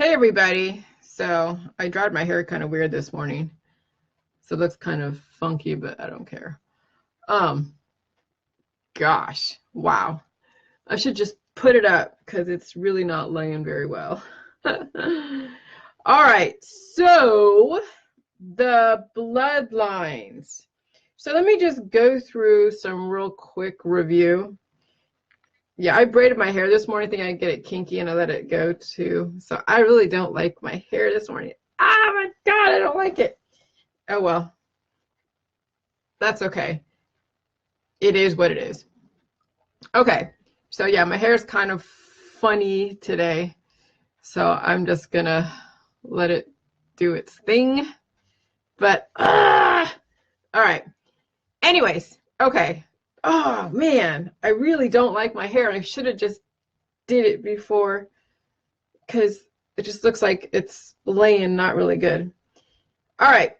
Hey everybody. So I dried my hair kind of weird this morning. So it looks kind of funky, but I don't care. Um, Gosh, wow. I should just put it up because it's really not laying very well. All right, so the bloodlines. So let me just go through some real quick review. Yeah, I braided my hair this morning, thinking I'd get it kinky, and I let it go too. So I really don't like my hair this morning. Ah, my God, I don't like it. Oh, well, that's okay. It is what it is. Okay, so yeah, my hair is kind of funny today. So I'm just gonna let it do its thing. But, all right. Anyways, okay. Oh, man, I really don't like my hair. I should have just did it before because it just looks like it's laying not really good. All right.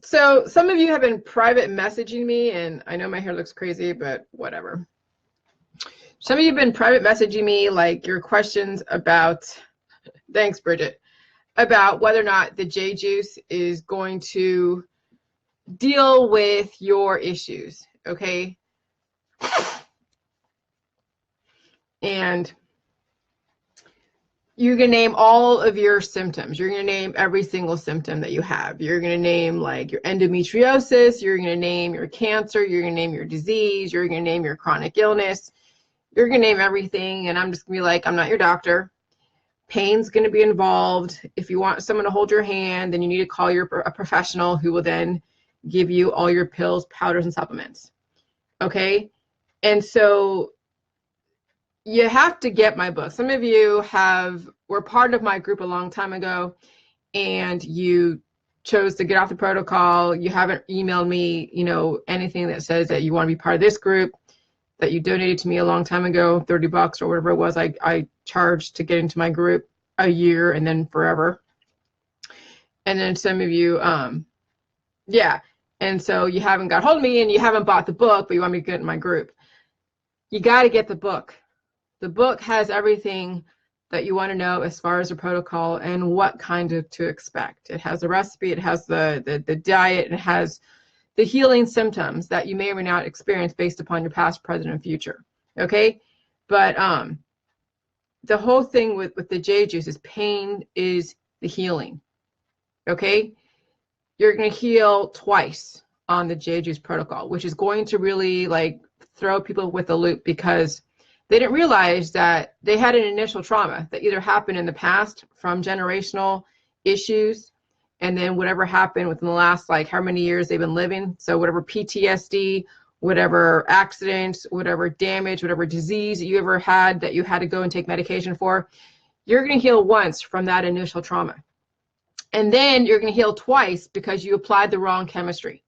So some of you have been private messaging me, and I know my hair looks crazy, but whatever. Some of you have been private messaging me, like your questions about, thanks, Bridget, about whether or not the J juice is going to deal with your issues, okay? And you're going to name all of your symptoms. You're going to name every single symptom that you have. You're going to name like your endometriosis. You're going to name your cancer. You're going to name your disease. You're going to name your chronic illness. You're going to name everything. And I'm just going to be like, I'm not your doctor. Pain's going to be involved. If you want someone to hold your hand, then you need to call a professional who will then give you all your pills, powders, and supplements. Okay? And so you have to get my book. Some of you were part of my group a long time ago, and you chose to get off the protocol. You haven't emailed me, anything that says that you want to be part of this group, that you donated to me a long time ago, $30 or whatever it was I charged to get into my group, a year and then forever. And then some of you, yeah. And so you haven't got hold of me and you haven't bought the book, but you want me to get in my group. You got to get the book. The book has everything that you want to know as far as the protocol and what kind of to expect. It has a recipe, it has the diet, it has the healing symptoms that you may or may not experience based upon your past, present, and future. Okay? But the whole thing with the J juice is pain is the healing. Okay? You're going to heal twice on the J juice protocol, which is going to really like throw people with a loop because they didn't realize that they had an initial trauma that either happened in the past from generational issues, and then whatever happened within the last like how many years they've been living. So whatever PTSD, whatever accidents, whatever damage, whatever disease that you ever had that you had to go and take medication for, you're going to heal once from that initial trauma. And then you're going to heal twice because you applied the wrong chemistry.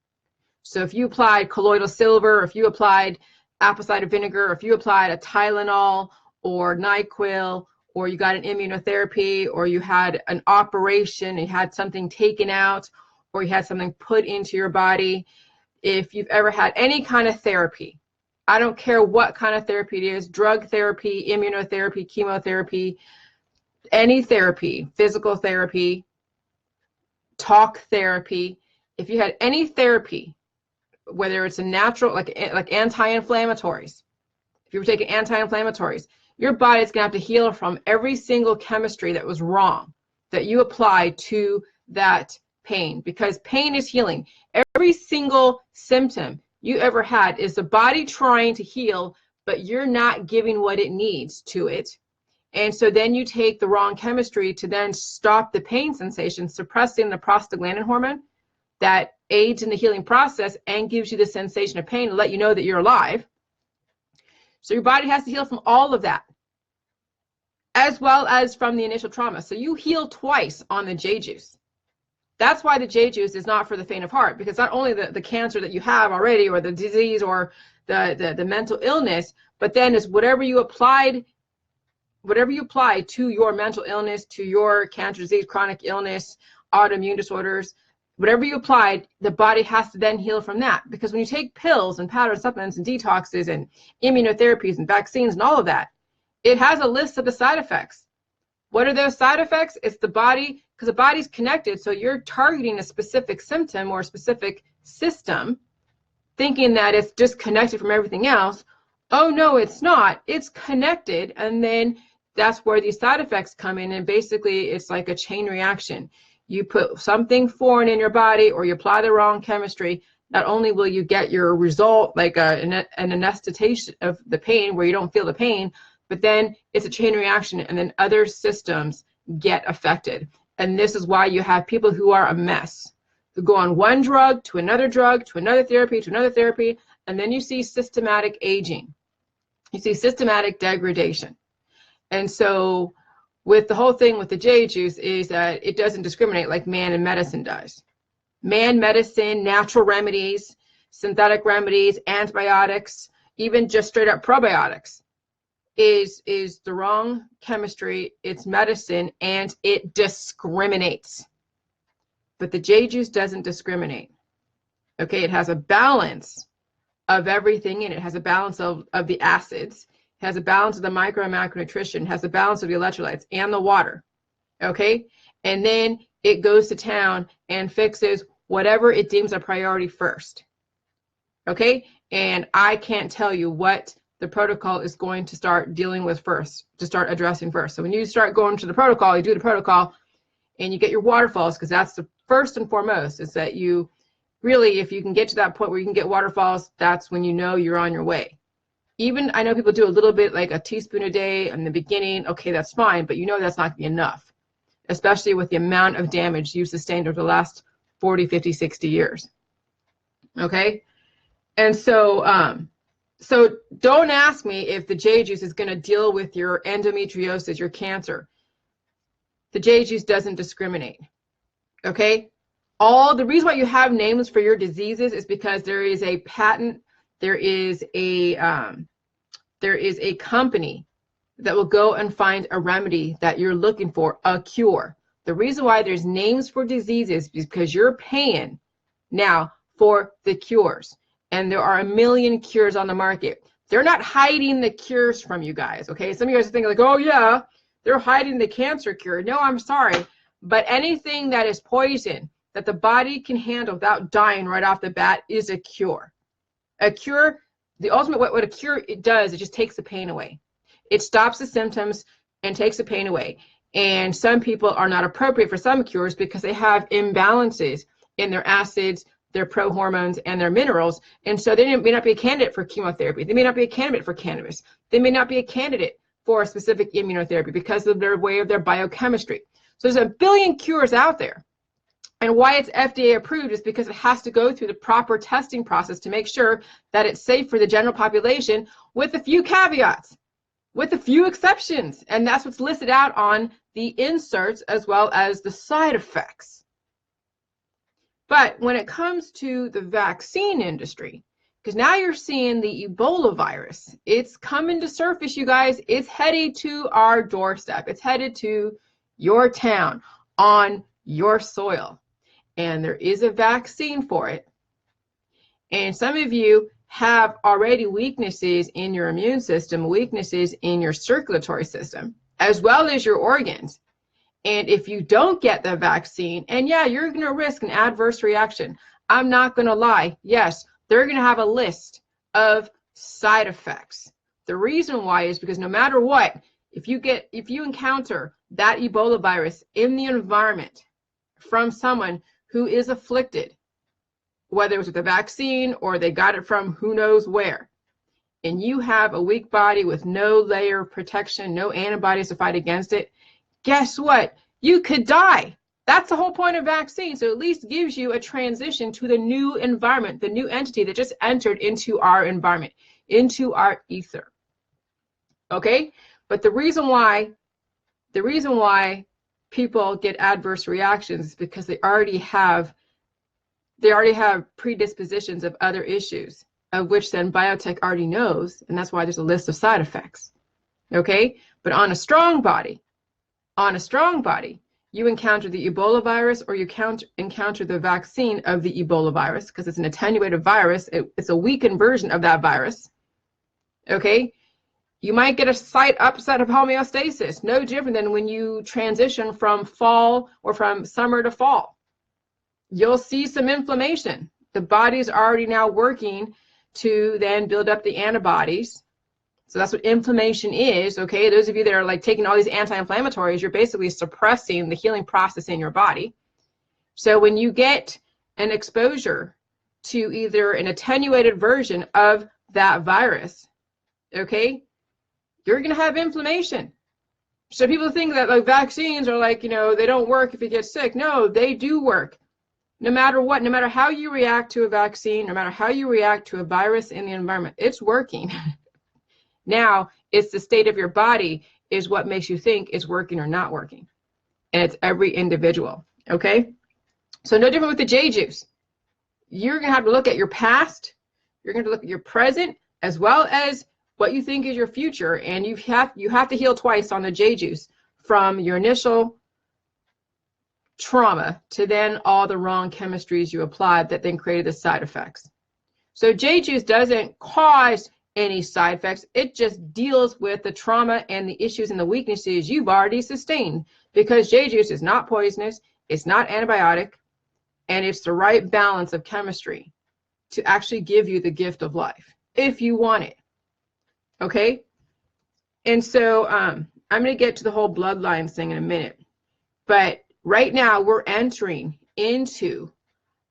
So if you applied colloidal silver, if you applied apple cider vinegar, if you applied a Tylenol or NyQuil, or you got an immunotherapy, or you had an operation, you had something taken out, or you had something put into your body, if you've ever had any kind of therapy, I don't care what kind of therapy it is, drug therapy, immunotherapy, chemotherapy, any therapy, physical therapy, talk therapy, if you had any therapy, whether it's a natural, like anti-inflammatories, if you were taking anti-inflammatories, your body's going to have to heal from every single chemistry that was wrong that you applied to that pain, because pain is healing. Every single symptom you ever had is the body trying to heal, but you're not giving what it needs to it. And so then you take the wrong chemistry to then stop the pain sensation, suppressing the prostaglandin hormone that aids in the healing process and gives you the sensation of pain to let you know that you're alive. So your body has to heal from all of that, as well as from the initial trauma. So you heal twice on the J juice. That's why the J juice is not for the faint of heart, because not only the cancer that you have already, or the disease, or the mental illness, but then is whatever you apply to your mental illness, to your cancer, disease, chronic illness, autoimmune disorders, whatever you applied, the body has to then heal from that. Because when you take pills and powders, supplements, and detoxes, and immunotherapies, and vaccines, and all of that, it has a list of the side effects. What are those side effects? It's the body, because the body's connected. So you're targeting a specific symptom or a specific system, thinking that it's disconnected from everything else. Oh, no, it's not. It's connected. And then that's where these side effects come in. And basically, it's like a chain reaction. You put something foreign in your body or you apply the wrong chemistry, not only will you get your result, like an anesthetization of the pain where you don't feel the pain, but then it's a chain reaction and then other systems get affected. And this is why you have people who are a mess, who go on one drug to another therapy, to another therapy, and then you see systematic aging. You see systematic degradation. And so with the whole thing with the J juice is that it doesn't discriminate like man and medicine does. Man medicine, natural remedies, synthetic remedies, antibiotics, even just straight up probiotics is the wrong chemistry. It's medicine and it discriminates. But the J juice doesn't discriminate. Okay, it has a balance of everything in it. It has a balance of the acids, it has a balance of the micro and macronutrition, it has a balance of the electrolytes and the water. Okay, and then it goes to town and fixes whatever it deems a priority first. Okay, and I can't tell you what the protocol is going to start dealing with first, to start addressing first. So when you start going to the protocol, you do the protocol and you get your waterfalls, because that's the first and foremost, is that you really, if you can get to that point where you can get waterfalls, that's when you know you're on your way. Even, I know people do a little bit, like a teaspoon a day in the beginning. Okay, that's fine, but you know that's not going to be enough, especially with the amount of damage you've sustained over the last 40, 50, 60 years. Okay? And so, so don't ask me if the J juice is going to deal with your endometriosis, your cancer. The J juice doesn't discriminate. Okay? All the reason why you have names for your diseases is because there is a patent, there is a company that will go and find a remedy that you're looking for, a cure. The reason why there's names for diseases is because you're paying now for the cures. And there are a million cures on the market. They're not hiding the cures from you guys, okay? Some of you guys are thinking like, oh yeah, they're hiding the cancer cure. No, I'm sorry. But anything that is poison that the body can handle without dying right off the bat is a cure. A cure, the ultimate, what a cure it does, it just takes the pain away. It stops the symptoms and takes the pain away. And some people are not appropriate for some cures because they have imbalances in their acids, their prohormones, and their minerals. And so they may not be a candidate for chemotherapy. They may not be a candidate for cannabis. They may not be a candidate for a specific immunotherapy because of their way of their biochemistry. So there's a billion cures out there. And why it's FDA approved is because it has to go through the proper testing process to make sure that it's safe for the general population, with a few caveats, with a few exceptions. And that's what's listed out on the inserts as well as the side effects. But when it comes to the vaccine industry, because now you're seeing the Ebola virus, it's coming to surface, you guys. It's headed to our doorstep. It's headed to your town, on your soil. And there is a vaccine for it. And some of you have already weaknesses in your immune system, weaknesses in your circulatory system, as well as your organs. And if you don't get the vaccine, and yeah, you're going to risk an adverse reaction. I'm not going to lie. Yes, they're going to have a list of side effects. The reason why is because no matter what, if you encounter that Ebola virus in the environment from someone who is afflicted, whether it was with a vaccine or they got it from who knows where, and you have a weak body with no layer of protection, no antibodies to fight against it, guess what? You could die. That's the whole point of vaccine. So at least gives you a transition to the new environment, the new entity that just entered into our environment, into our ether. Okay? But the reason why people get adverse reactions is because they already have predispositions of other issues, of which then biotech already knows, and that's why there's a list of side effects. Okay? But on a strong body, you encounter the Ebola virus, or you encounter the vaccine of the Ebola virus, because it's an attenuated virus. It's a weakened version of that virus. Okay? You might get a slight upset of homeostasis, no different than when you transition from fall or from summer to fall. You'll see some inflammation. The body's already now working to then build up the antibodies. So that's what inflammation is, okay? Those of you that are like taking all these anti-inflammatories, you're basically suppressing the healing process in your body. So when you get an exposure to either an attenuated version of that virus, okay, you're going to have inflammation. So people think that like vaccines are like, you know, they don't work if you get sick. No, they do work. No matter what, no matter how you react to a vaccine, no matter how you react to a virus in the environment, it's working. Now, it's the state of your body is what makes you think it's working or not working. And it's every individual, okay? So no different with the J juice. You're going to have to look at your past. You're going to look at your present as well as what you think is your future. And you have to heal twice on the J juice, from your initial trauma to then all the wrong chemistries you applied that then created the side effects. So J juice doesn't cause any side effects. It just deals with the trauma and the issues and the weaknesses you've already sustained, because J juice is not poisonous, it's not antibiotic, and it's the right balance of chemistry to actually give you the gift of life if you want it. Okay? And so I'm going to get to the whole bloodlines thing in a minute. But right now we're entering into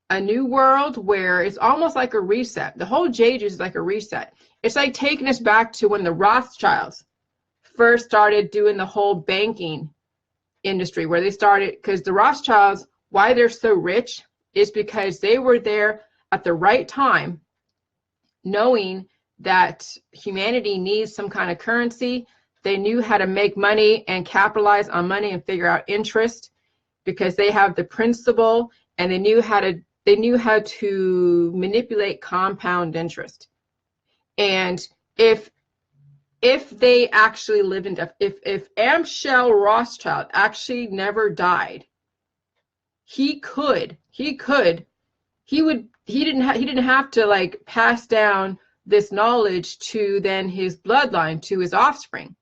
a new world where it's almost like a reset. The whole J juice is like a reset. It's like taking us back to when the Rothschilds first started doing the whole banking industry, where they started, because the Rothschilds, why they're so rich is because they were there at the right time, knowing that humanity needs some kind of currency. They knew how to make money and capitalize on money and figure out interest, because they have the principle, and they knew how to manipulate compound interest. And if they actually lived in death, if Amschel Rothschild actually never died, he didn't have to like pass down this knowledge to then his bloodline, to his offspring.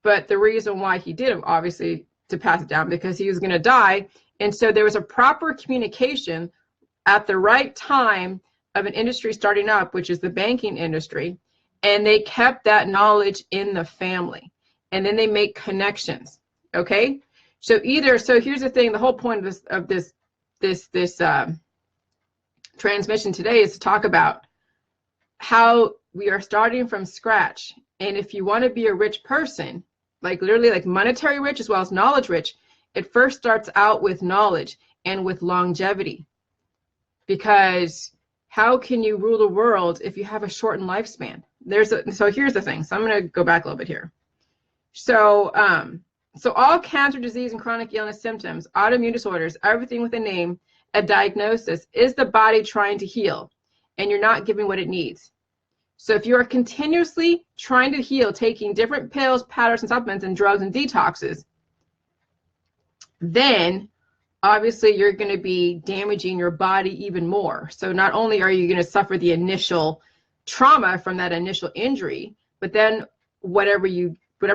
But the reason why he did, obviously, to pass it down, because he was going to die. And so there was a proper communication at the right time of an industry starting up, which is the banking industry. And they kept that knowledge in the family. And then they make connections. Okay? So here's the thing, the whole point of this transmission today is to talk about how we are starting from scratch. And if you want to be a rich person, like literally like monetary rich as well as knowledge rich, it first starts out with knowledge and with longevity. Because how can you rule the world if you have a shortened lifespan? So here's the thing. So I'm going to go back a little bit here. So all cancer, disease, and chronic illness symptoms, autoimmune disorders, everything with a name, a diagnosis, is the body trying to heal, and you're not giving what it needs. So if you are continuously trying to heal, taking different pills, powders, and supplements, and drugs and detoxes, then obviously you're going to be damaging your body even more. So not only are you going to suffer the initial trauma from that initial injury, but then whatever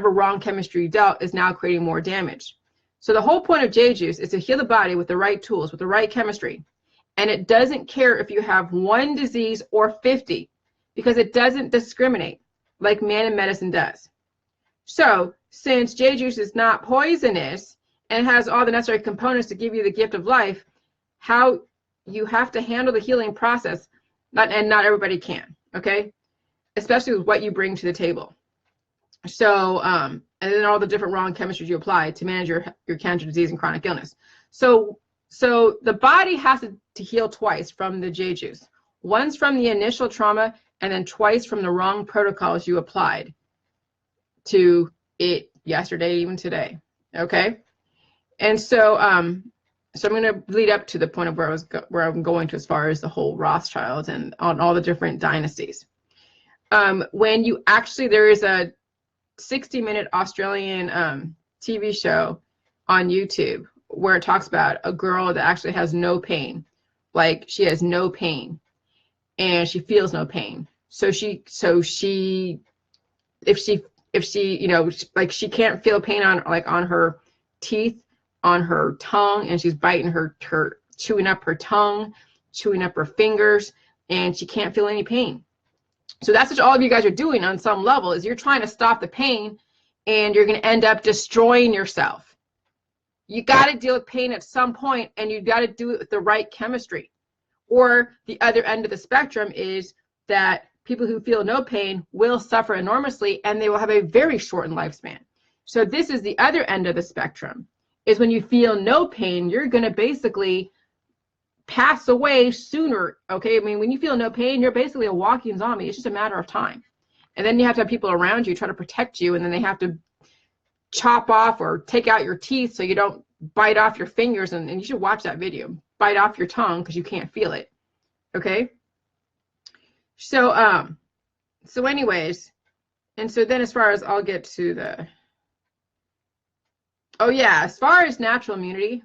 wrong chemistry you dealt is now creating more damage. So the whole point of J juice is to heal the body with the right tools, with the right chemistry. And it doesn't care if you have one disease or 50, because it doesn't discriminate like man and medicine does. So since J juice is not poisonous and has all the necessary components to give you the gift of life, how you have to handle the healing process, and not everybody can, okay? Especially with what you bring to the table. So, and then all the different wrong chemistries you apply to manage your cancer, disease, and chronic illness. So the body has to heal twice from the J juice. Once from the initial trauma, and then twice from the wrong protocols you applied to it yesterday, even today, okay? And so so I'm going to lead up to the point of where I'm going to as far as the whole Rothschilds and on all the different dynasties. When you actually, there is a 60-minute Australian TV show on YouTube where it talks about a girl that actually has no pain. Like, she has no pain and she feels no pain. So she you know, like she can't feel pain on her teeth, on her tongue, and she's biting her chewing up her tongue, chewing up her fingers, and she can't feel any pain. So that's what all of you guys are doing on some level, is you're trying to stop the pain, and you're going to end up destroying yourself. You got to deal with pain at some point, and you got to do it with the right chemistry. Or the other end of the spectrum is that people who feel no pain will suffer enormously, and they will have a very shortened lifespan. So this is the other end of the spectrum, is when you feel no pain, you're going to basically pass away sooner. Okay, I mean, when you feel no pain, you're basically a walking zombie. It's just a matter of time. And then you have to have people around you try to protect you, and then they have to chop off or take out your teeth so you don't bite off your fingers. And you should watch that video. Bite off your tongue because you can't feel it. Okay. So anyways, and so then as far as I'll get to the, oh yeah, as far as natural immunity,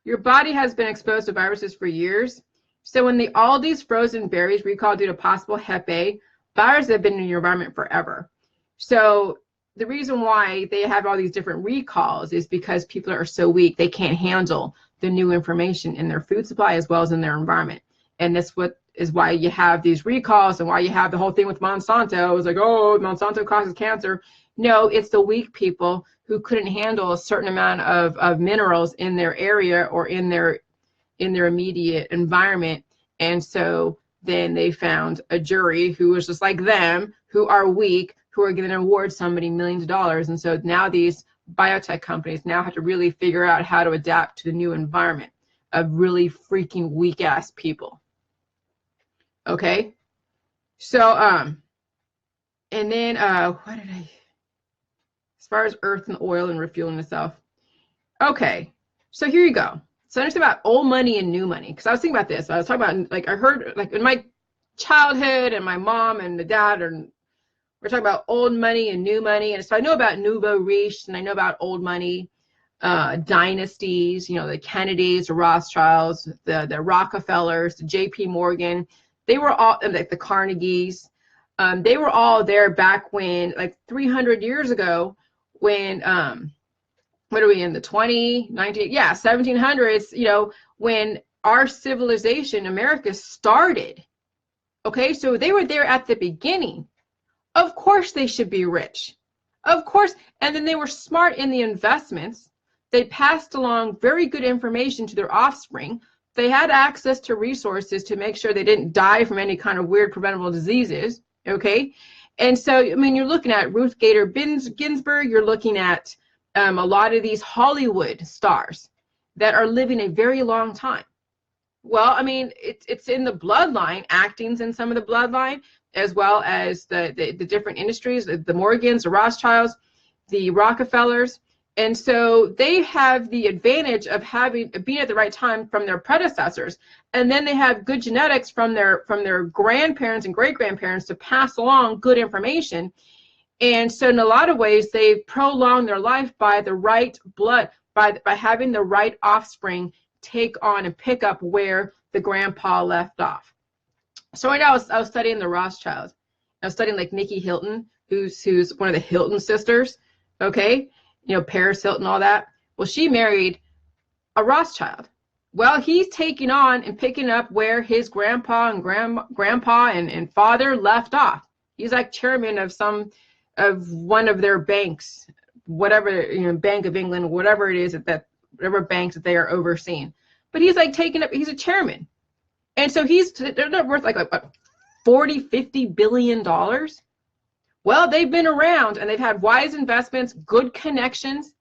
your body has been exposed to viruses for years. So when the Aldi's frozen berries recalled due to possible Hep A, viruses have been in your environment forever. So the reason why they have all these different recalls is because people are so weak, they can't handle the new information in their food supply as well as in their environment. And that's what is why you have these recalls, and why you have the whole thing with Monsanto. It's like, oh, Monsanto causes cancer. No, it's the weak people who couldn't handle a certain amount of minerals in their area or in their immediate environment. And so then they found a jury who was just like them, who are weak, who are going to award somebody millions of dollars. And so now these biotech companies now have to really figure out how to adapt to the new environment of really freaking weak ass people. Okay. So, and then, what did I, as far as earth and oil and refueling itself. Okay. So here you go. So understand about old money and new money. Cause I was thinking about this. I was talking about, like, I heard, like, in my childhood, and my mom and the dad, and we're talking about old money and new money. And so I know about nouveau riche, and I know about old money, dynasties, you know, the Kennedys, the Rothschilds, the Rockefellers, the JP Morgan. They were all, like the Carnegies, they were all there back when, like 300 years ago, when, what are we in, the 1700s, you know, when our civilization, America, started. Okay, so they were there at the beginning. Of course they should be rich. Of course. And then they were smart in the investments. They passed along very good information to their offspring. They had access to resources to make sure they didn't die from any kind of weird preventable diseases. Okay. And so, I mean, you're looking at Ruth Bader Ginsburg, you're looking at a lot of these Hollywood stars that are living a very long time. Well, I mean, it's in the bloodline, acting's in some of the bloodline, as well as the different industries, the Morgans, the Rothschilds, the Rockefellers. And so they have the advantage of being at the right time from their predecessors. And then they have good genetics from their grandparents and great-grandparents to pass along good information. And so in a lot of ways, they've prolonged their life by the right blood, by having the right offspring take on and pick up where the grandpa left off. So right now I was studying the Rothschilds. I was studying like Nikki Hilton, who's one of the Hilton sisters, okay? You know, Paris Hilton, all that. Well, she married a Rothschild. Well, he's taking on and picking up where his grandpa and grandpa and father left off. He's like chairman of one of their banks, whatever, you know, Bank of England, whatever it is whatever banks that they are overseeing. But he's like taking up, he's a chairman. And so they're not worth like 40-50 billion dollars. Well, they've been around and they've had wise investments, good connections.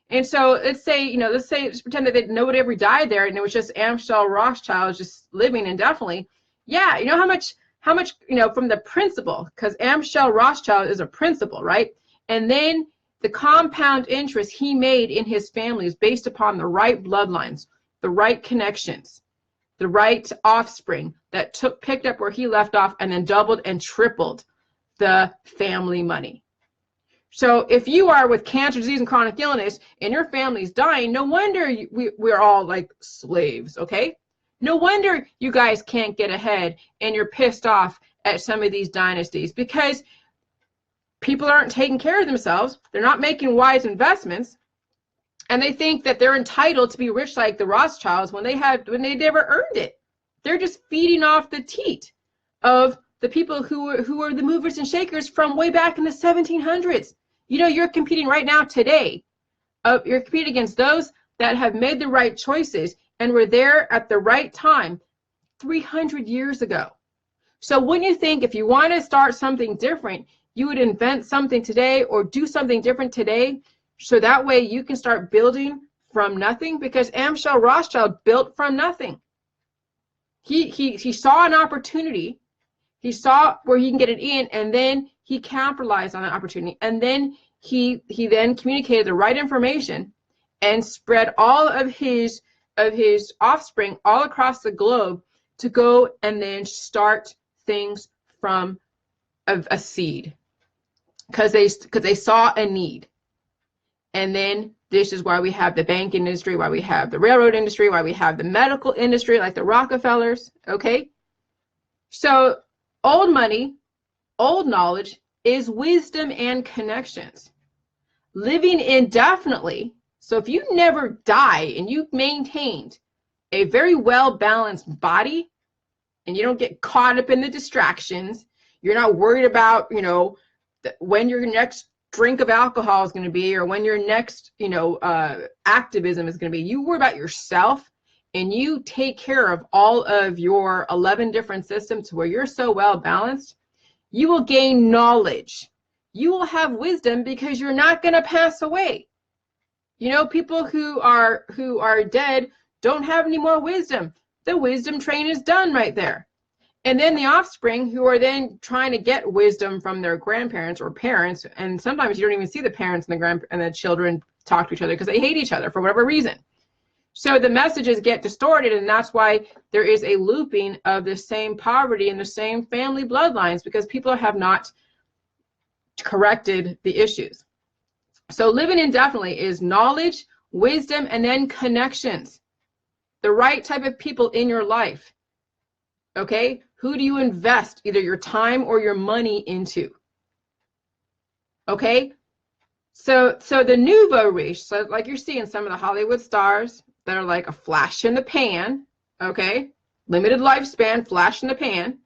And so let's just pretend that nobody ever died there and it was just Amschel Rothschild just living indefinitely. Yeah, you know how much, you know, from the principal, because Amschel Rothschild is a principal, right? And then the compound interest he made in his family is based upon the right bloodlines, the right connections, the right offspring that picked up where he left off and then doubled and tripled the family money. So if you are with cancer, disease, and chronic illness, and your family's dying, no wonder we're all like slaves, okay? No wonder you guys can't get ahead and you're pissed off at some of these dynasties, because people aren't taking care of themselves. They're not making wise investments. And they think that they're entitled to be rich like the Rothschilds when they never earned it. They're just feeding off the teat of the people who are the movers and shakers from way back in the 1700s. You know, you're competing right now today. You're competing against those that have made the right choices and were there at the right time 300 years ago. So when you think if you want to start something different, you would invent something today or do something different today, so that way you can start building from nothing, because Amschel Rothschild built from nothing. He saw an opportunity, he saw where he can get it in, and then he capitalized on that opportunity, and then he then communicated the right information and spread all of his offspring all across the globe to go and then start things from a seed, because they saw a need. And then this is why we have the bank industry, why we have the railroad industry, why we have the medical industry like the Rockefellers, okay? So old money, old knowledge is wisdom and connections. Living indefinitely, so if you never die and you've maintained a very well-balanced body and you don't get caught up in the distractions, you're not worried about, you know, when your next drink of alcohol is going to be, or when your next, you know, activism is going to be. You worry about yourself and you take care of all of your 11 different systems where you're so well balanced. You will gain knowledge. You will have wisdom because you're not going to pass away. You know, people who are dead don't have any more wisdom. The wisdom train is done right there. And then the offspring who are then trying to get wisdom from their grandparents or parents, and sometimes you don't even see the parents and the children talk to each other because they hate each other for whatever reason. So the messages get distorted, and that's why there is a looping of the same poverty and the same family bloodlines, because people have not corrected the issues. So living indefinitely is knowledge, wisdom, and then connections. The right type of people in your life. Okay? Who do you invest either your time or your money into? Okay? So the nouveau riche, so like you're seeing some of the Hollywood stars that are like a flash in the pan, okay? Limited lifespan, flash in the pan.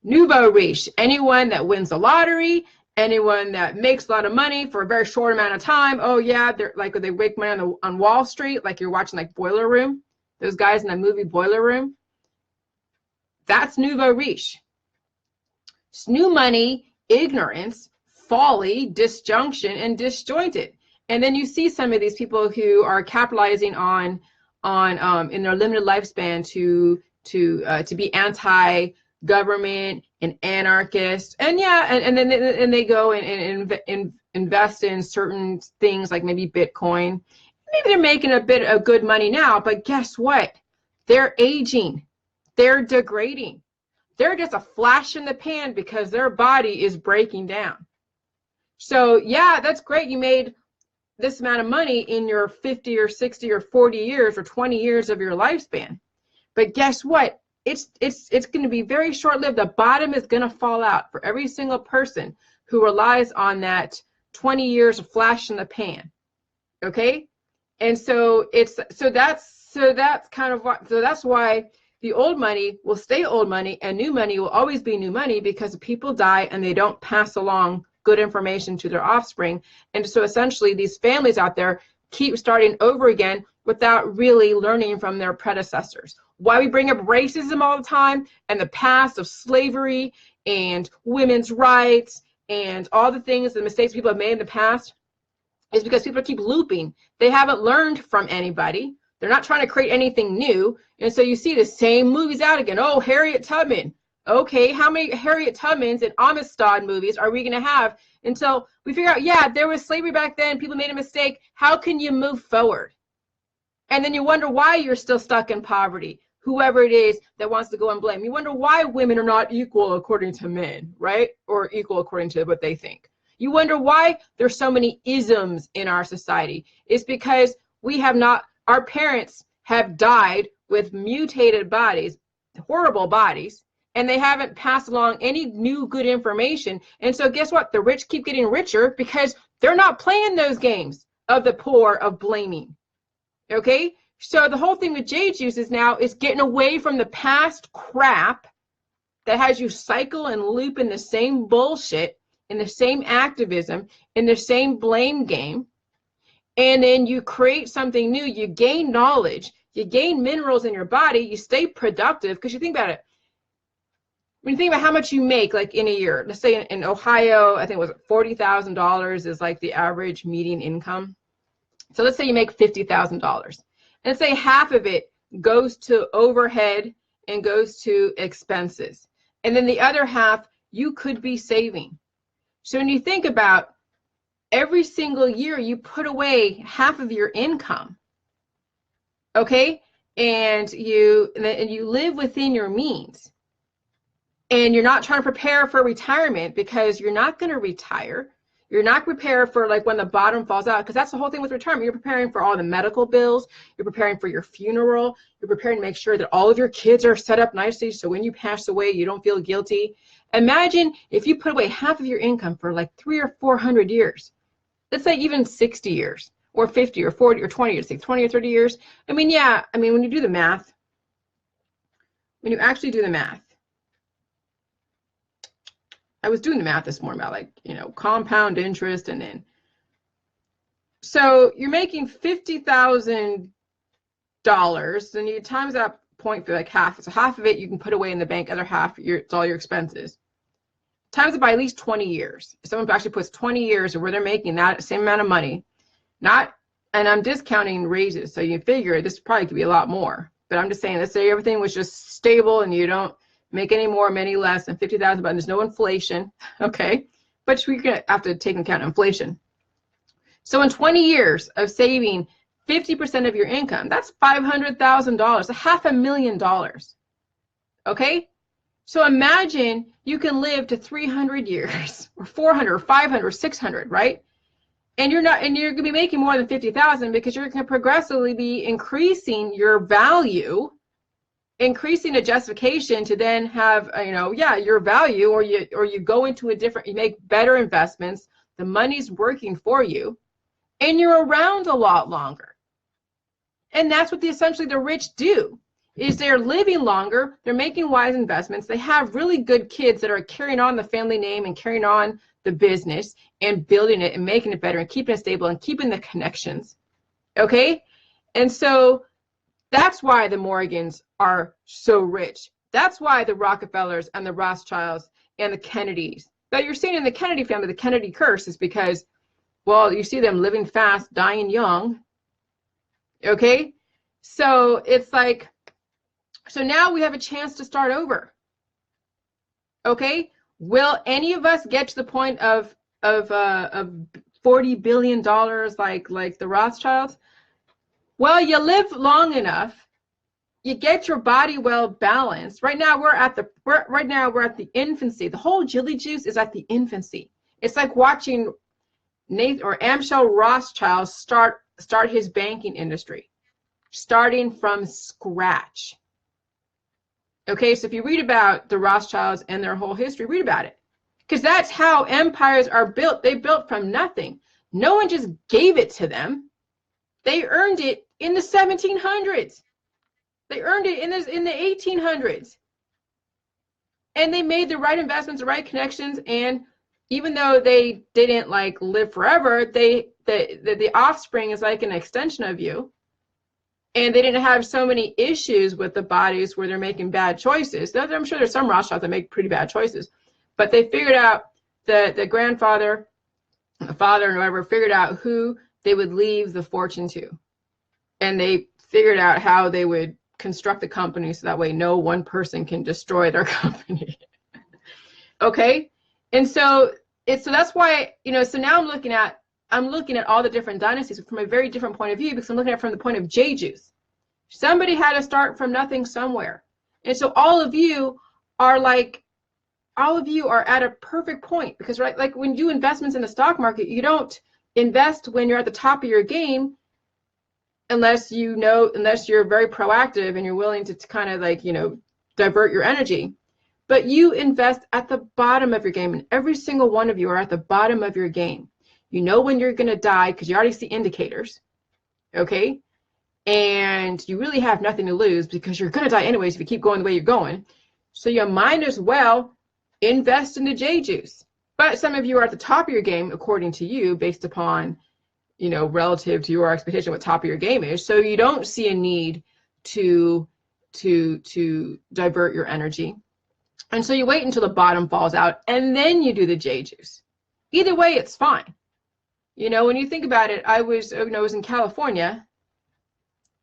Nouveau riche, anyone that wins the lottery, anyone that makes a lot of money for a very short amount of time. Oh yeah, they're like, they make money on Wall Street, like you're watching like Boiler Room, those guys in that movie Boiler Room. That's nouveau riche. It's new money, ignorance, folly, disjunction, and disjointed. And then you see some of these people who are capitalizing on in their limited lifespan to be anti-government and anarchist. And yeah, and then they go and invest in certain things like maybe Bitcoin. Maybe they're making a bit of good money now, but guess what? They're aging. They're degrading. They're just a flash in the pan because their body is breaking down. So yeah, that's great. You made this amount of money in your 50 or 60 or 40 years or 20 years of your lifespan. But guess what? It's going to be very short-lived. The bottom is going to fall out for every single person who relies on that 20 years of flash in the pan. Okay? And so that's kind of what, so that's why the old money will stay old money and new money will always be new money, because people die and they don't pass along good information to their offspring. And so essentially these families out there keep starting over again without really learning from their predecessors. Why we bring up racism all the time and the past of slavery and women's rights and all the things, the mistakes people have made in the past, is because people keep looping. They haven't learned from anybody. They're not trying to create anything new. And so you see the same movies out again. Oh, Harriet Tubman. Okay, how many Harriet Tubmans and Amistad movies are we going to have until we figure out, yeah, there was slavery back then, people made a mistake. How can you move forward? And then you wonder why you're still stuck in poverty, whoever it is that wants to go and blame. You wonder why women are not equal according to men, right? Or equal according to what they think. You wonder why there's so many isms in our society. It's because we have not, our parents have died with mutated bodies, horrible bodies, and they haven't passed along any new good information. And so guess what? The rich keep getting richer because they're not playing those games of the poor, of blaming. Okay? So the whole thing with J Juice is now is getting away from the past crap that has you cycle and loop in the same bullshit, in the same activism, in the same blame game. And then you create something new. You gain knowledge. You gain minerals in your body. You stay productive. Because you think about it. When you think about how much you make, like in a year, let's say in Ohio, I think it was $40,000 is like the average median income. So let's say you make $50,000. And say half of it goes to overhead and goes to expenses. And then the other half you could be saving. So when you think about every single year, you put away half of your income, okay? And you live within your means. And you're not trying to prepare for retirement because you're not going to retire. You're not prepared for like when the bottom falls out, because that's the whole thing with retirement. You're preparing for all the medical bills. You're preparing for your funeral. You're preparing to make sure that all of your kids are set up nicely so when you pass away, you don't feel guilty. Imagine if you put away half of your income for like 300 or 400 years. Let's say even 60 years or 50 or 40 or 20 years, say 20 or 30 years. I mean, yeah, I mean, when you do the math, when you actually do the math, I was doing the math this morning about like, you know, compound interest and then. So you're making $50,000 and you times that point for like half. So half of it you can put away in the bank, other half it's all your expenses. Times it by at least 20 years. If someone actually puts 20 years of where they're making that same amount of money, and I'm discounting raises. So you figure this probably could be a lot more, but I'm just saying, let's say everything was just stable and you don't make any more, many less than 50,000, but there's no inflation, okay? But we're gonna have to take into account inflation. So in 20 years of saving 50% of your income, that's $500,000, $500,000, okay? So imagine you can live to 300 years, or 400, or 500, or 600, right? And you're gonna be making more than 50,000 because you're gonna progressively be increasing your value, increasing a justification to then have, your value, or you go into you make better investments, the money's working for you, and you're around a lot longer. And that's what essentially the rich do, is they're living longer, they're making wise investments, they have really good kids that are carrying on the family name and carrying on the business and building it and making it better and keeping it stable and keeping the connections, okay? And so that's why the Morgans are so rich. That's why the Rockefellers and the Rothschilds and the Kennedys that you're seeing in the Kennedy family, the Kennedy curse, is because, well, you see them living fast, dying young. Okay? So it's like, so now we have a chance to start over. Okay? Will any of us get to the point of $40 billion like the Rothschilds? Well, you live long enough, you get your body well balanced. Right now we're at the infancy. The whole Jilly Juice is at the infancy. It's like watching Nathan or Amschel Rothschild start his banking industry, starting from scratch. Okay, so if you read about the Rothschilds and their whole history, read about it, because that's how empires are built. They built from nothing. No one just gave it to them. They earned it in the 1700s. They earned it in the 1800s. And they made the right investments, the right connections, and even though they didn't like live forever, the offspring is like an extension of you. And they didn't have so many issues with the bodies where they're making bad choices. I'm sure there's some Rothschilds that make pretty bad choices, but they figured out the grandfather, the father, and whoever figured out who they would leave the fortune to. And they figured out how they would construct the company so that way no one person can destroy their company. Okay? And so that's why, so now I'm looking at all the different dynasties from a very different point of view, because I'm looking at it from the point of J Juice. Somebody had to start from nothing somewhere. And so all of you are at a perfect point, because right, like when you do investments in the stock market, you don't invest when you're at the top of your game unless you're very proactive and you're willing to kind of divert your energy. But you invest at the bottom of your game, and every single one of you are at the bottom of your game. You know when you're going to die because you already see indicators, okay? And you really have nothing to lose because you're going to die anyways if you keep going the way you're going. So you might as well invest in the J juice. But some of you are at the top of your game, according to you, based upon, you know, relative to your expectation what top of your game is. So you don't see a need to divert your energy. And so you wait until the bottom falls out and then you do the J juice. Either way, it's fine. You know, when you think about it, I was in California,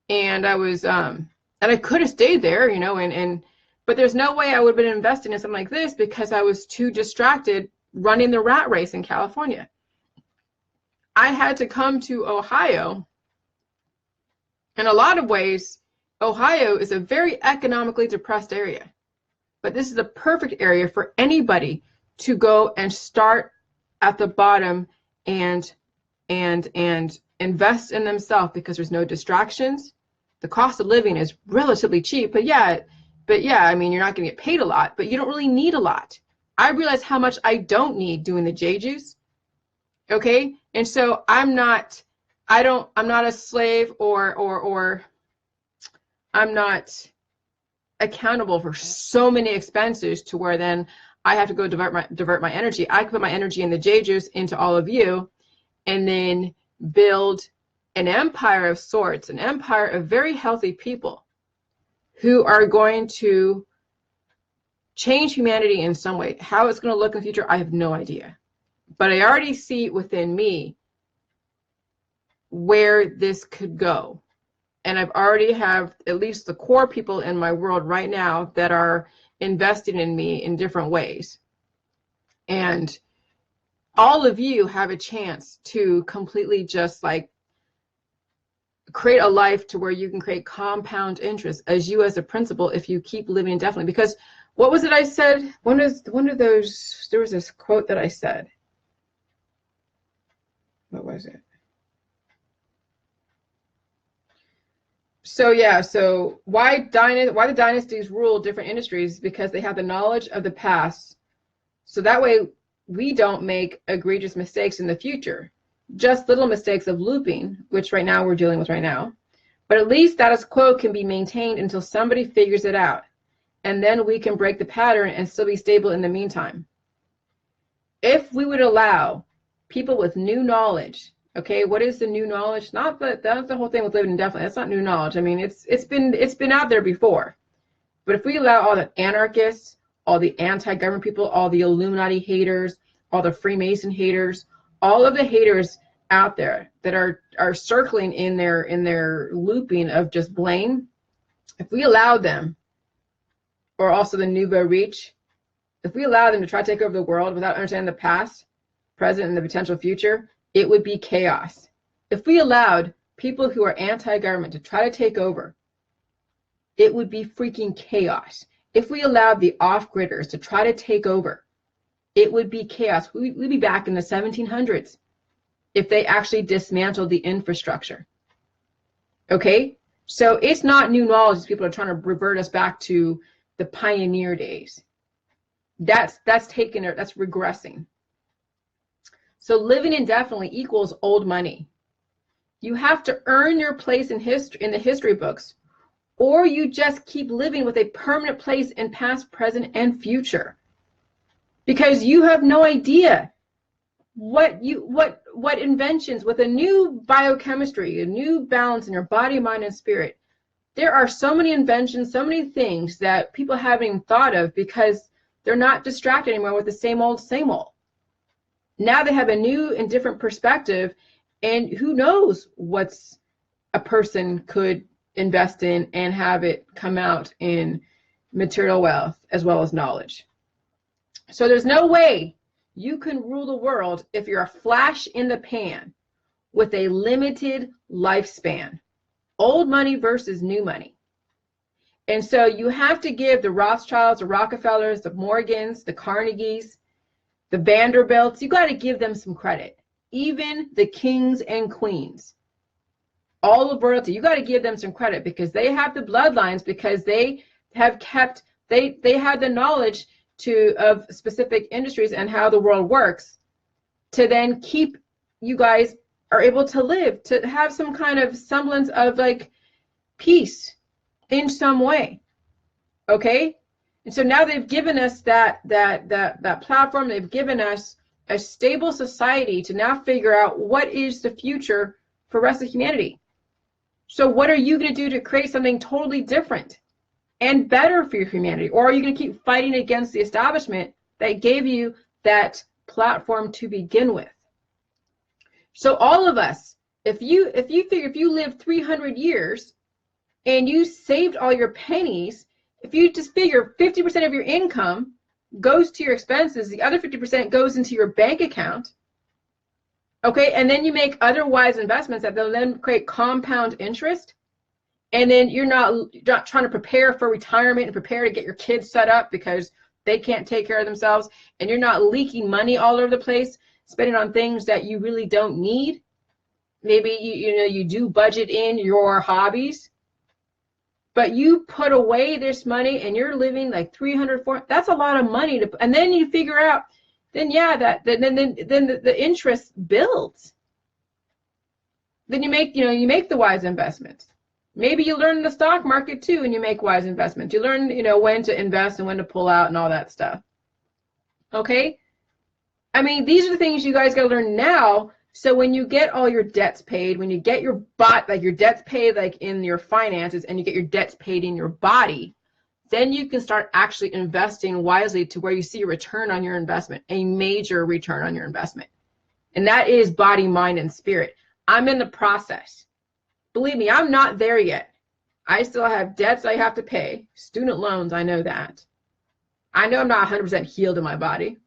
and I was and I could have stayed there, you know, but there's no way I would have been investing in something like this because I was too distracted running the rat race in California. I had to come to Ohio. In a lot of ways, Ohio is a very economically depressed area. But this is a perfect area for anybody to go and start at the bottom and invest in themselves because there's no distractions. The cost of living is relatively cheap, but yeah, I mean, you're not going to get paid a lot, but you don't really need a lot. I realize how much I don't need doing the J juice. Okay? And so I'm not a slave or I'm not accountable for so many expenses to where then I have to go divert my energy. I can put my energy in the J juice into all of you and then build an empire of sorts, an empire of very healthy people who are going to change humanity in some way. How it's going to look in the future, I have no idea. But I already see within me where this could go. And I've already have at least the core people in my world right now that are investing in me in different ways. And all of you have a chance to completely just like create a life to where you can create compound interest as you as a principal if you keep living indefinitely. Because what was it I said? One of those, there was this quote that I said. What was it? So yeah, so why the dynasties rule different industries? Because they have the knowledge of the past. So that way we don't make egregious mistakes in the future. Just little mistakes of looping, which right now we're dealing with right now. But at least status quo can be maintained until somebody figures it out. And then we can break the pattern and still be stable in the meantime. If we would allow people with new knowledge, okay, what is the new knowledge? That's the whole thing with living indefinitely. That's not new knowledge. I mean, it's been out there before. But if we allow all the anarchists, all the anti-government people, all the Illuminati haters, all the Freemason haters, all of the haters out there that are circling in their looping of just blame, if we allow them, or also the nouveau riche, if we allow them to try to take over the world without understanding the past, present, and the potential future, it would be chaos. If we allowed people who are anti-government to try to take over, it would be freaking chaos. If we allowed the off-gridders to try to take over, it would be chaos. We'd be back in the 1700s if they actually dismantled the infrastructure. Okay? So it's not new knowledge. People are trying to revert us back to the pioneer days. That's regressing. So living indefinitely equals old money. You have to earn your place in history, in the history books, or you just keep living with a permanent place in past, present, and future. Because you have no idea what inventions with a new biochemistry, a new balance in your body, mind, and spirit. There are so many inventions, so many things that people haven't even thought of because they're not distracted anymore with the same old, same old. Now they have a new and different perspective, and who knows what's a person could invest in and have it come out in material wealth as well as knowledge. So there's no way you can rule the world if you're a flash in the pan with a limited lifespan. Old money versus new money. And so you have to give the Rothschilds, the Rockefellers, the Morgans, the Carnegies, the Vanderbilts, you got to give them some credit. Even the kings and queens, all of royalty, you got to give them some credit because they have the bloodlines, because they have kept, they have the knowledge of specific industries and how the world works, to then keep you guys are able to live, to have some kind of semblance of like peace in some way. Okay? And so now they've given us that platform, they've given us a stable society to now figure out what is the future for the rest of humanity. So what are you going to do to create something totally different and better for your humanity? Or are you going to keep fighting against the establishment that gave you that platform to begin with? So all of us, if you figure if you live 300 years and you saved all your pennies, if you just figure 50% of your income goes to your expenses, the other 50% goes into your bank account, okay, and then you make other wise investments that will then create compound interest, and then you're not trying to prepare for retirement and prepare to get your kids set up because they can't take care of themselves, and you're not leaking money all over the place, spending on things that you really don't need. Maybe you do budget in your hobbies, but you put away this money and you're living like 300, 400, that's a lot of money to, and then you figure out, then yeah, then the interest builds. Then you make the wise investments. Maybe you learn the stock market too and you make wise investments. You learn, when to invest and when to pull out and all that stuff. Okay? I mean, these are the things you guys got to learn now. So when you get all your debts paid, when you get your debts paid like in your finances and you get your debts paid in your body, then you can start actually investing wisely to where you see a return on your investment, a major return on your investment. And that is body, mind, and spirit. I'm in the process. Believe me, I'm not there yet. I still have debts I have to pay. Student loans, I know that. I know I'm not 100% healed in my body,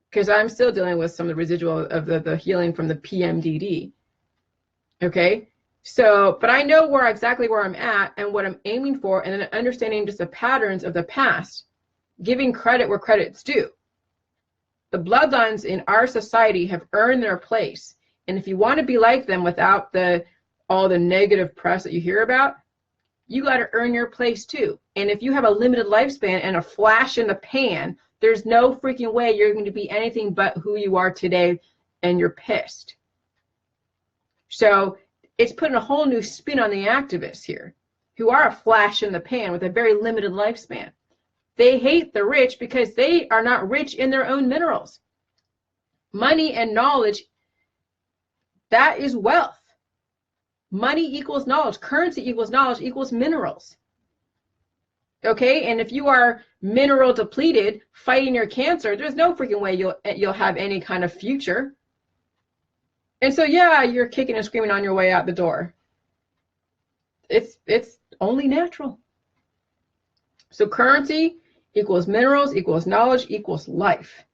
because I'm still dealing with some of the residual of the healing from the PMDD. Okay? So, but I know exactly where I'm at and what I'm aiming for, and then understanding just the patterns of the past, giving credit where credit's due. The bloodlines in our society have earned their place. And if you want to be like them without all the negative press that you hear about, you got to earn your place too. And if you have a limited lifespan and a flash in the pan, there's no freaking way you're going to be anything but who you are today, and you're pissed. So it's putting a whole new spin on the activists here, who are a flash in the pan with a very limited lifespan. They hate the rich because they are not rich in their own minerals. Money and knowledge, that is wealth. Money equals knowledge. Currency equals knowledge equals minerals. Okay, and if you are mineral depleted, fighting your cancer, there's no freaking way you'll have any kind of future. And so yeah, you're kicking and screaming on your way out the door. It's only natural. So currency equals minerals equals knowledge equals life.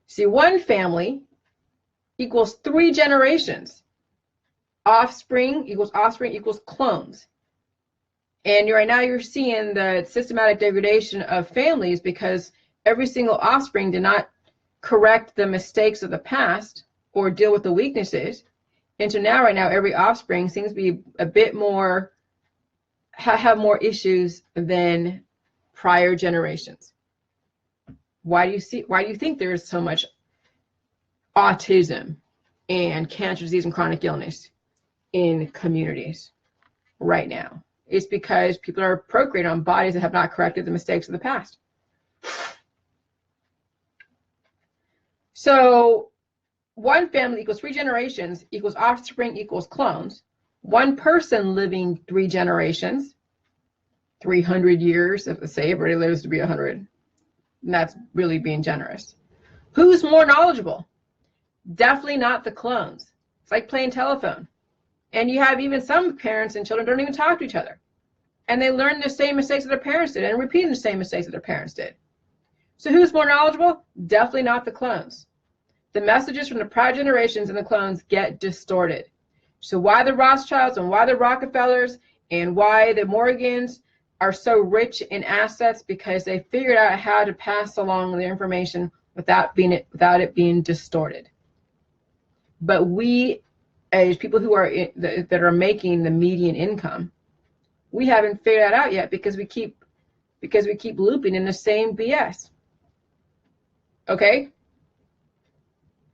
See, one family equals 3 generations. Offspring equals clones. And right now you're seeing the systematic degradation of families because every single offspring did not correct the mistakes of the past or deal with the weaknesses. And so now, right now, every offspring seems to be a bit more, have more issues than prior generations. Why do you think there is so much autism and cancer disease and chronic illness in communities right now? It's because people are procreating on bodies that have not corrected the mistakes of the past. So one family equals 3 generations equals offspring equals clones. One person living 3 generations, 300 years, if say everybody lives to be 100, and that's really being generous. Who's more knowledgeable? Definitely not the clones. It's like playing telephone. And you have even some parents and children don't even talk to each other. And they learn the same mistakes that their parents did and repeating the same mistakes that their parents did. So who's more knowledgeable? Definitely not the clones. The messages from the prior generations and the clones get distorted. So why the Rothschilds and why the Rockefellers and why the Morgans are so rich in assets? Because they figured out how to pass along the information without it being distorted. But we, as people who are that are making the median income, we haven't figured that out yet because we keep because we keep looping in the same BS. Okay?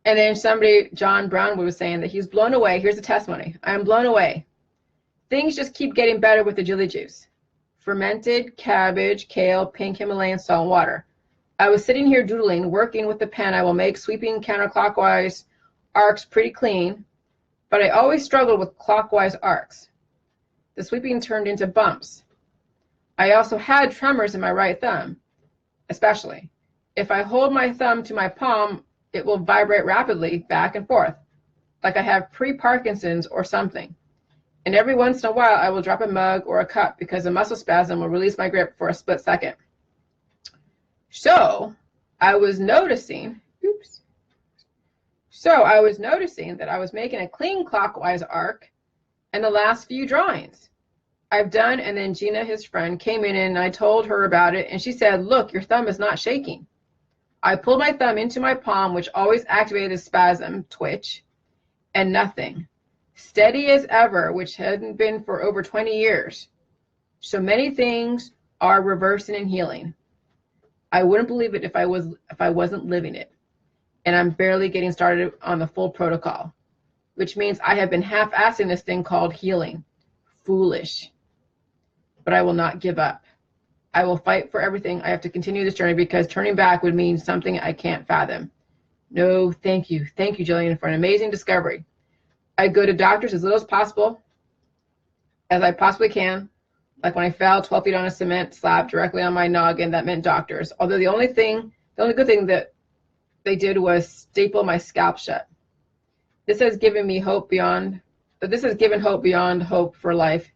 And then somebody, John Brown, was saying that he's blown away. Here's the testimony. I am blown away. Things just keep getting better with the Jilly Juice. Fermented cabbage, kale, pink Himalayan salt water. I was sitting here doodling, working with the pen. I will make sweeping counterclockwise arcs pretty clean, but I always struggled with clockwise arcs. The sweeping turned into bumps. I also had tremors in my right thumb, especially. If I hold my thumb to my palm, it will vibrate rapidly back and forth, like I have pre-Parkinson's or something. And every once in a while, I will drop a mug or a cup because a muscle spasm will release my grip for a split second. So I was noticing, that I was making a clean clockwise arc in the last few drawings I've done. And then Gina, his friend, came in and I told her about it. And she said, look, your thumb is not shaking. I pulled my thumb into my palm, which always activated a spasm, twitch, and nothing. Steady as ever, which hadn't been for over 20 years. So many things are reversing and healing. I wouldn't believe it if I wasn't living it. And I'm barely getting started on the full protocol, which means I have been half-assing this thing called healing. Foolish. But I will not give up. I will fight for everything. I have to continue this journey because turning back would mean something I can't fathom. No, thank you. Thank you, Jillian, for an amazing discovery. I go to doctors as little as possible, as I possibly can. Like when I fell 12 feet on a cement slab directly on my noggin, that meant doctors. Although the only good thing that they did was staple my scalp shut. This has given hope beyond hope for life,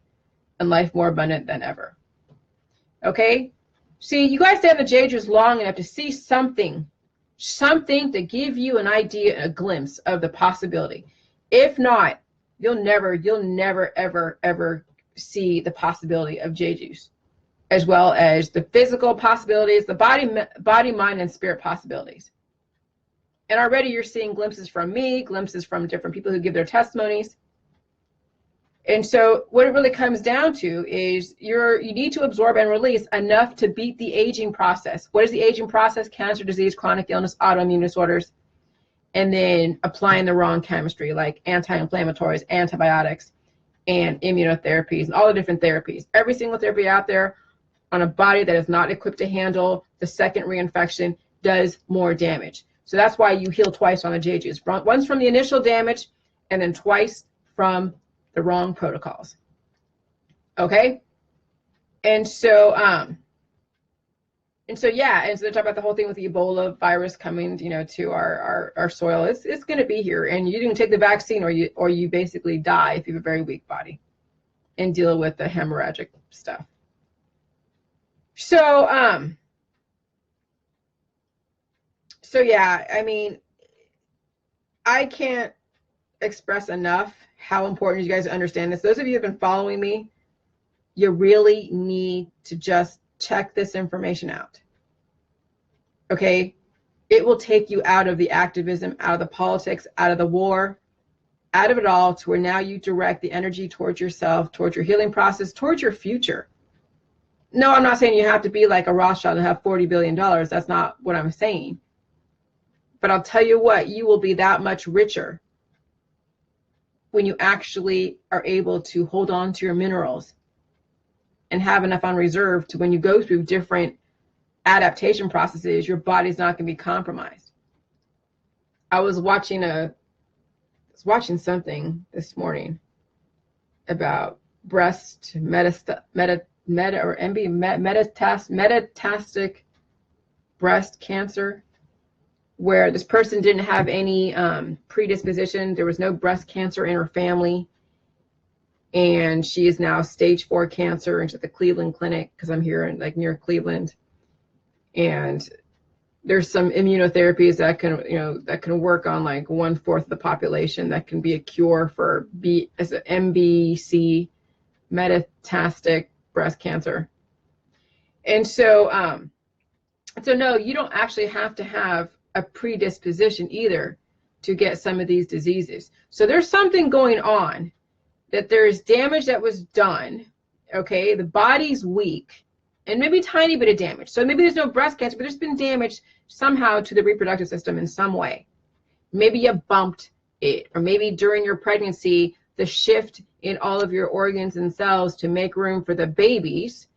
and life more abundant than ever. Okay? See, you guys stay on the Jade Juice long enough to see something to give you an idea, a glimpse of the possibility. If not, you'll never, ever see the possibility of Jade Juice, as well as the physical possibilities, the body, mind, and spirit possibilities. And already you're seeing glimpses from me, glimpses from different people who give their testimonies. And so what it really comes down to is you need to absorb and release enough to beat the aging process. What is the aging process? Cancer, disease, chronic illness, autoimmune disorders, and then applying the wrong chemistry like anti-inflammatories, antibiotics, and immunotherapies, and all the different therapies. Every single therapy out there on a body that is not equipped to handle the second reinfection does more damage. So that's why you heal twice on the Jade Juice. Once from the initial damage, and then twice from the wrong protocols. Okay? And so they talk about the whole thing with the Ebola virus coming, to our soil. It's going to be here, and you didn't take the vaccine, or you basically die if you have a very weak body and deal with the hemorrhagic stuff. So yeah, I mean, I can't express enough how important you guys understand this. Those of you who have been following me, you really need to just check this information out. Okay? It will take you out of the activism, out of the politics, out of the war, out of it all, to where now you direct the energy towards yourself, towards your healing process, towards your future. No, I'm not saying you have to be like a Rothschild and have $40 billion. That's not what I'm saying. But I'll tell you what, you will be that much richer when you actually are able to hold on to your minerals and have enough on reserve to, when you go through different adaptation processes, your body's not going to be compromised. I was watching something this morning about breast metastatic breast cancer, where this person didn't have any predisposition. There was no breast cancer in her family. And she is now stage 4 cancer, and she's at the Cleveland Clinic, because I'm here near Cleveland. And there's some immunotherapies that can work on 1/4 of the population, that can be a cure for MBC, metastatic breast cancer. And so no, you don't actually have to have a predisposition either to get some of these diseases. So there's something going on, that there's damage that was done. Okay, the body's weak, and maybe a tiny bit of damage. So maybe there's no breast cancer, but there's been damage somehow to the reproductive system in some way. Maybe you bumped it, or maybe during your pregnancy, the shift in all of your organs and cells to make room for the babies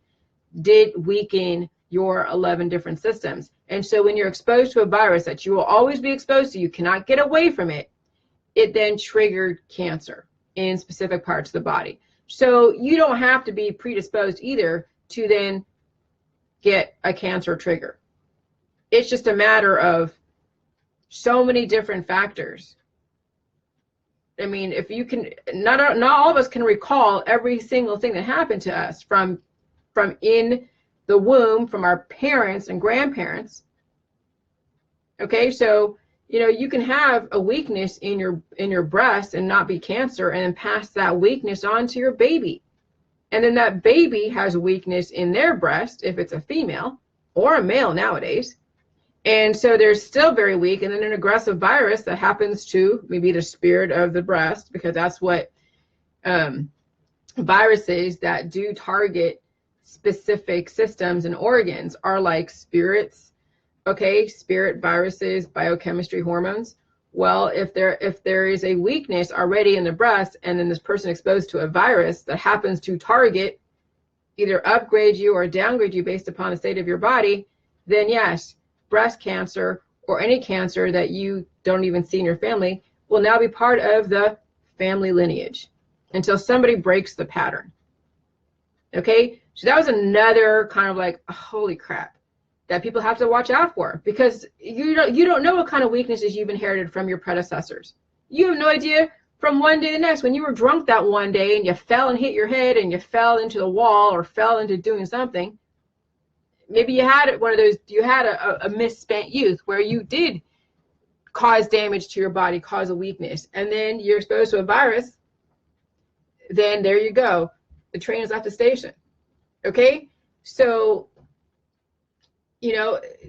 did weaken your 11 different systems. And so when you're exposed to a virus that you will always be exposed to, you cannot get away from it, it then triggered cancer in specific parts of the body. So you don't have to be predisposed either to then get a cancer trigger. It's just a matter of so many different factors. I mean, if you can, not all of us can recall every single thing that happened to us from in the womb, from our parents and grandparents. Okay, so you can have a weakness in your breast and not be cancer, and then pass that weakness on to your baby. And then that baby has a weakness in their breast if it's a female or a male nowadays. And so they're still very weak, and then an aggressive virus that happens to maybe the spirit of the breast, because that's what viruses that do target specific systems and organs are like spirits. Okay, spirit viruses, biochemistry, hormones. Well, if there is a weakness already in the breast, and then this person exposed to a virus that happens to target, either upgrade you or downgrade you based upon the state of your body, then yes, breast cancer or any cancer that you don't even see in your family will now be part of the family lineage until somebody breaks the pattern. Okay, so that was another kind of like, holy crap, that people have to watch out for, because you don't know what kind of weaknesses you've inherited from your predecessors. You have no idea from one day to the next. When you were drunk that one day and you fell and hit your head and you fell into the wall or fell into doing something, maybe you had one of those, you had a misspent youth where you did cause damage to your body, cause a weakness, and then you're exposed to a virus, then there you go. The train has left the station. Okay? So,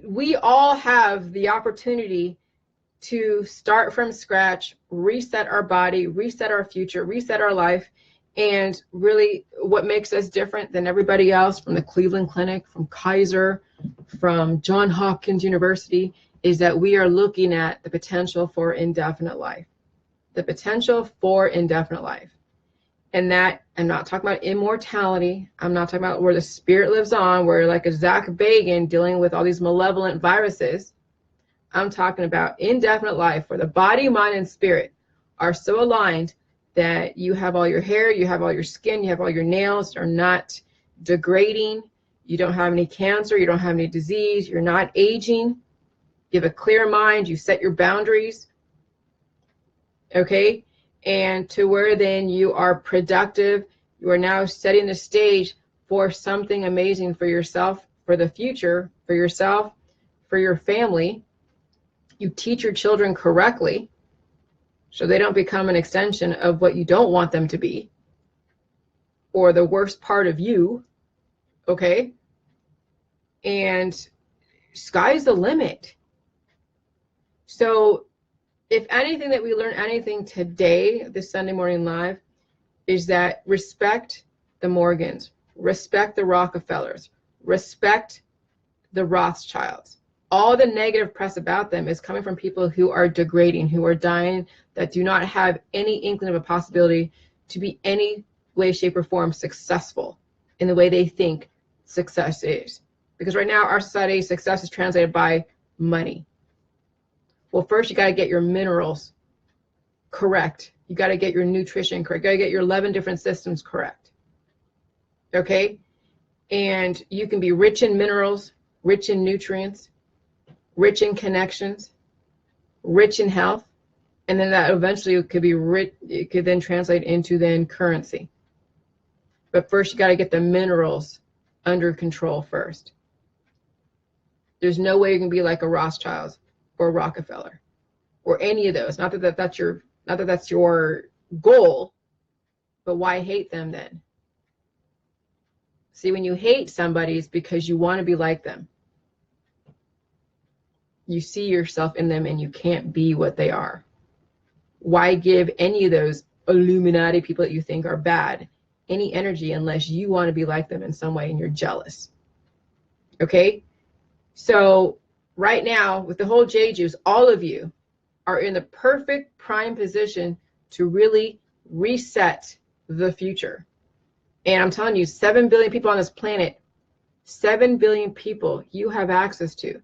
we all have the opportunity to start from scratch, reset our body, reset our future, reset our life. And really what makes us different than everybody else, from the Cleveland Clinic, from Kaiser, from Johns Hopkins University, is that we are looking at the potential for indefinite life. The potential for indefinite life. And that, I'm not talking about immortality. I'm not talking about where the spirit lives on, where like a Zach Bagan dealing with all these malevolent viruses. I'm talking about indefinite life, where the body, mind, and spirit are so aligned that you have all your hair, you have all your skin, you have all your nails, are not degrading, you don't have any cancer, you don't have any disease, you're not aging, you have a clear mind, you set your boundaries, okay? And to where then you are productive, you are now setting the stage for something amazing for yourself, for the future, for yourself, for your family. You teach your children correctly, so they don't become an extension of what you don't want them to be, or the worst part of you, okay? And sky's the limit. So if anything that we learn anything today, this Sunday Morning Live, is that respect the Morgans, respect the Rockefellers, respect the Rothschilds. All the negative press about them is coming from people who are degrading, who are dying, that do not have any inkling of a possibility to be any way, shape, or form successful in the way they think success is. Because right now, our society, success is translated by money. Well, first you got to get your minerals correct. You got to get your nutrition correct. You got to get your 11 different systems correct. Okay? And you can be rich in minerals, rich in nutrients, rich in connections, rich in health, and then that eventually could be rich, it could then translate into then currency. But first you got to get the minerals under control first. There's no way you can be like a Rothschild or Rockefeller or any of those. Not that that's your goal, but why hate them then? See, when you hate somebody, it's because you want to be like them. You see yourself in them and you can't be what they are. Why give any of those Illuminati people that you think are bad any energy unless you want to be like them in some way and you're jealous? Okay? So right now, with the whole J juice, all of you are in the perfect prime position to really reset the future. And I'm telling you, 7 billion people on this planet, 7 billion people you have access to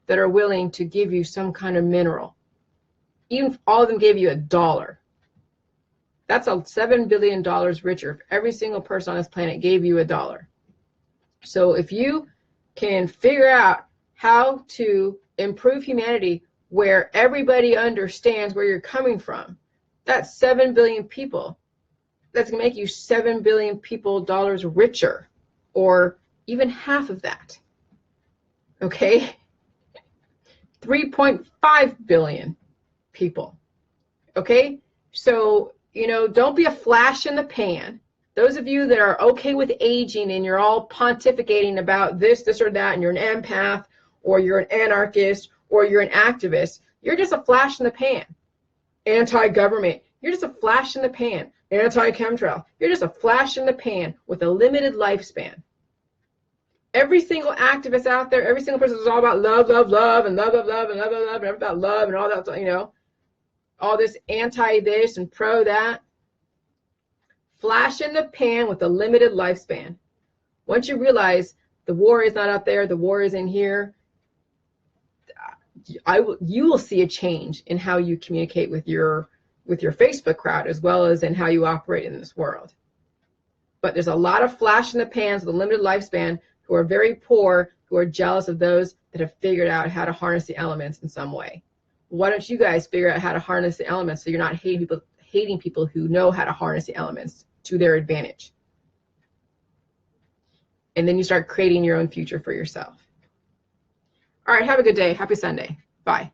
that are willing to give you some kind of mineral. Even if all of them gave you $1, that's a $7 billion richer if every single person on this planet gave you $1. So if you can figure out how to improve humanity where everybody understands where you're coming from, that's 7 billion people. That's going to make you 7 billion people dollars richer, or even half of that. Okay? 3.5 billion people. Okay? So, you know, don't be a flash in the pan. Those of you that are okay with aging and you're all pontificating about this, or that, and you're an empath, or you're an anarchist, or you're an activist, you're just a flash in the pan. Anti-government, you're just a flash in the pan. Anti-chemtrail, you're just a flash in the pan with a limited lifespan. Every single activist out there, every single person is all about love, love, love, and love, love, love, and love, love, love, and about love and all that, you know, all this anti this and pro that. Flash in the pan with a limited lifespan. Once you realize the war is not out there, the war is in here, you will see a change in how you communicate with your Facebook crowd, as well as in how you operate in this world. But there's a lot of flash in the pans with a limited lifespan who are very poor, who are jealous of those that have figured out how to harness the elements in some way. Why don't you guys figure out how to harness the elements so you're not hating people who know how to harness the elements to their advantage? And then you start creating your own future for yourself. All right, have a good day. Happy Sunday. Bye.